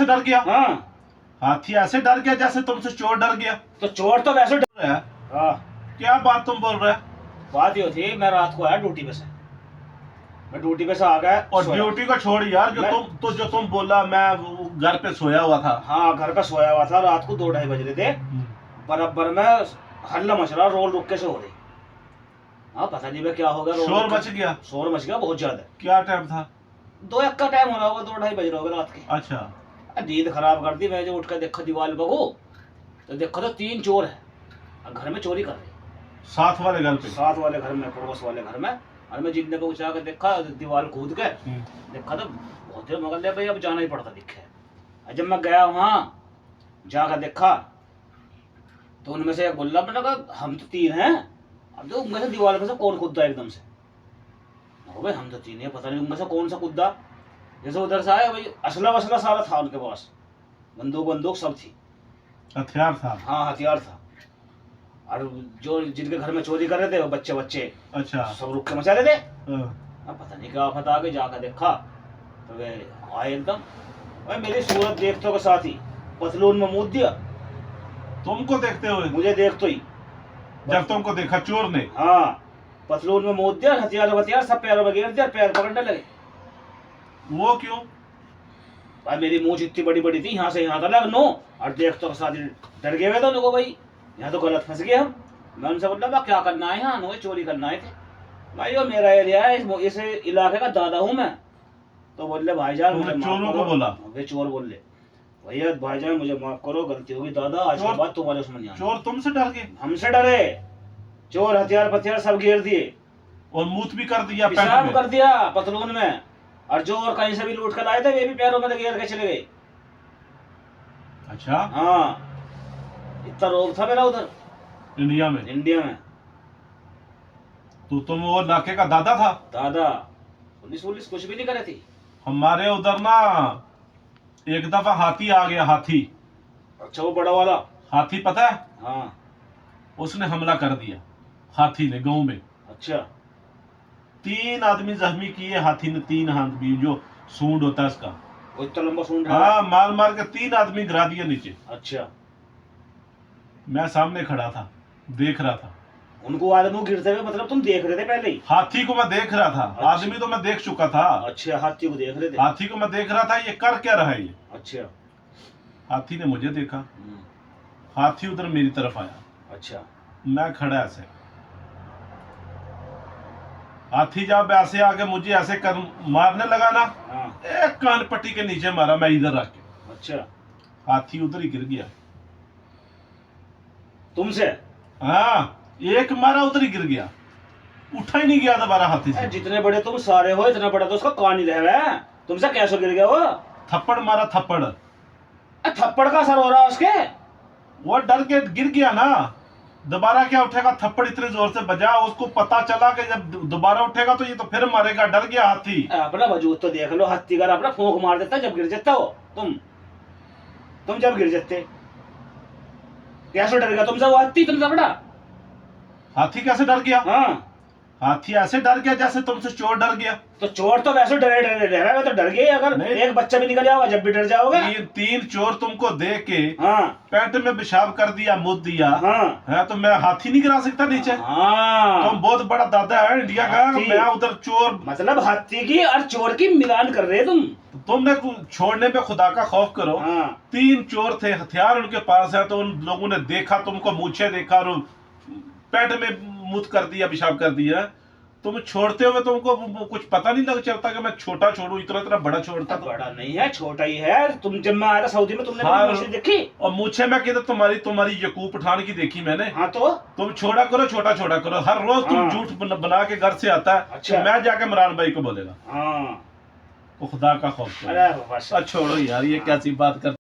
कैसे डर गया? हाँ हाथी ऐसे डर गया जैसे तुमसे चोर डर गया। तो चोर तो वैसे डर है? हाँ। क्या बात तुम बोल रहे? बात ये थी, मैं रात को आया ड्यूटी पे से, मैं ड्यूटी पे से आ गया और सोया। ड्यूटी को छोड़ यार, जो तुम बोला मैं घर पे सोया हुआ था। हाँ घर पे सोया हुआ था, रात को 2-2:30 बज रहे थे, बराबर में हल्ला मच रहा, रोल रुक के से हो रही। हाँ पता नहीं भाई क्या हो गया, शोर मच गया। शोर मच गया बहुत ज्यादा। क्या टाइम था? 2-1 का टाइम हो रहा होगा, 2-2:30 बज रहे होगा रात के। अच्छा। नींद खराब कर दी, मैं जो उठ कर देखा दीवार बगो, तो देखा तो 3 चोर है और घर में चोरी कर रहे। साथ वाले घर पे? साथ वाले घर में, पड़ोस वाले घर में। और मैं जितने को उछा कर देखा, दीवार कूद के देखा तो बहुत देर मगर ले भाई, अब जाना ही पड़ता दिखे। और जब मैं गया वहाँ जाकर देखा तो उनमें से एक बोला, मैंने कहा हम तो 3 हैं, अब तो उनमें से दीवार में से कौन कूदा एकदम से। भाई हम तो 3 हैं, पता नहीं उनमें से कौन सा कूदा। जैसे उधर से आया भाई, असला वसला सारा था उनके पास, बंदूक सब थी, हथियार था। हाँ हथियार था। और जो जिनके घर में चोरी कर रहे थे वो बच्चे अच्छा। सब रुक के मचा रहे थे। हाँ। अब पता नहीं क्या आफत आ गई, जाकर देखा तो वे आए एकदम, भाई मेरी सूरत देखते के साथ ही पतलून में मुँह दिया। तुमको देखते हुए? मुझे देख तो ही, जब तुमको देखा चोर ने? हाँ पतलून में मुँह दिया, हथियार सब पैरों में गिर दिया, पैर पकड़ने लगे। वो क्यों? भाई मेरी मूंछ इतनी बड़ी बड़ी थी, यहाँ से यहाँ तक नो, और देख तो साथ ही डर गए थे उनको, भाई यहाँ तो गलत फंस गए हम। मैं उनसे बोला भाई क्या करना है यहाँ? नो चोरी करना है थे। भाई वो मेरा एरिया है, इस इलाके का दादा हूँ मैं। तो बोले भाईजान मुझे चोरों को बोला? वे चोर बोले, भैया भाईजान मुझे माफ करो, गलती होगी दादा, आज के बाद तुम्हारे उसमें नहीं आना। चोर तुमसे डर गए? हमसे डरे, चोर हथियार सब घेर दिए और मूत भी कर दिया, पेशाब कर दिया पतलून में, और जो और कहीं से भी लूट कर लाए थे वे भी पैरों में घेर के चले गए। अच्छा। हाँ इतना रोग था मेरा उधर इंडिया में। तो तुम वो नाके का दादा था? दादा, पुलिस कुछ भी नहीं करे थी। हमारे उधर ना एक दफा हाथी आ गया, हाथी। अच्छा वो बड़ा वाला हाथी पता है? हाँ। उसने हमला कर दिया, हाथी ने, गांव में। अच्छा। 3 आदमी जख्मी किए हाथी ने, 3 आदमी, जो सूंड होता है इसका, वो इतना लंबा सूंड। हाँ, मार के 3 आदमी गिरा दिए नीचे। अच्छा। मैं सामने खड़ा था, देख रहा था उनको आदमी गिरते हुए, मतलब तुम देख रहे थे पहले ही? हाथी को मैं देख रहा था। अच्छा। आदमी तो मैं देख चुका था। अच्छा हाथी को देख रहे थे? हाथी को मैं देख रहा था, ये कर क्या रहा है ये। अच्छा। हाथी ने मुझे देखा, हाथी उधर मेरी तरफ आया। अच्छा। मैं खड़ा ऐसे, हाथी जब ऐसे आके मुझे ऐसे कर मारने लगा ना, एक कान पट्टी के नीचे मारा, मैं इधर रख के। अच्छा। हाथी उधर ही गिर गया तुमसे? हाँ, एक मारा उधर ही गिर गया, उठा ही नहीं गया दोबारा हाथी से। जितने बड़े तुम सारे हो, इतना बड़ा तो उसका कान ही रहे, तुमसे कैसे गिर गया वो? थप्पड़ मारा, थप्पड़। थप्पड़ का असर हो रहा है उसके? वो डर के गिर गया ना, दोबारा क्या उठेगा? थप्पड़ इतने जोर से बजा, उसको पता चला कि जब दोबारा उठेगा तो ये तो फिर मारेगा, डर गया हाथी। अपना वजूद तो देख लो, हाथी का अपना फूंक मार देता जब गिर जाता हो। तुम जब गिर जाते कैसे डर गया तुमसे वो हाथी? तुमसे बड़ा हाथी कैसे डर गया? हाँ हाथी ऐसे डर गया जैसे तुमसे चोर डर गया। तो चोर तो वैसे डरे तो डर गए, अगर एक बच्चा भी निकल जाओगे जब भी डर जाओगे। 3 चोर तुमको देख के हाँ पैंट में पेशाब कर दिया, मुद दिया। हाँ है तो मैं हाथी नहीं गिरा सकता नीचे? हाँ। तुम बहुत बड़ा दादा है इंडिया का, मैं उधर चोर। मतलब हाथी की और चोर की मिलान कर रहे तुम। तुमने छोड़ने पे खुदा का खौफ करो। हाँ। 3 चोर थे, हथियार उनके पास है, तो उन लोगों ने देखा तुमको, मूछे देखा और पेट में मुद कर दिया, पेशाब कर दिया। तुम छोड़ते हुए तुमको कुछ पता नहीं लग चलता कि मैं छोटा छोड़ू? इतना बड़ा छोड़ता। बड़ा नहीं है, छोटा ही है। तुम जब मैं आया था सऊदी में, तुमने हाँ, देखी? और मूछे में किधर तुम्हारी यकूब पठान की देखी मैंने। हाँ तो तुम छोड़ा करो, छोटा करो। हर रोज तुम झूठ बना के घर से आता है। अच्छा। तो मैं जाके इमरान भाई को बोलेगा। हाँ तो खुदा का खौफ करो। अरे छोड़ो यार, ये कैसी बात कर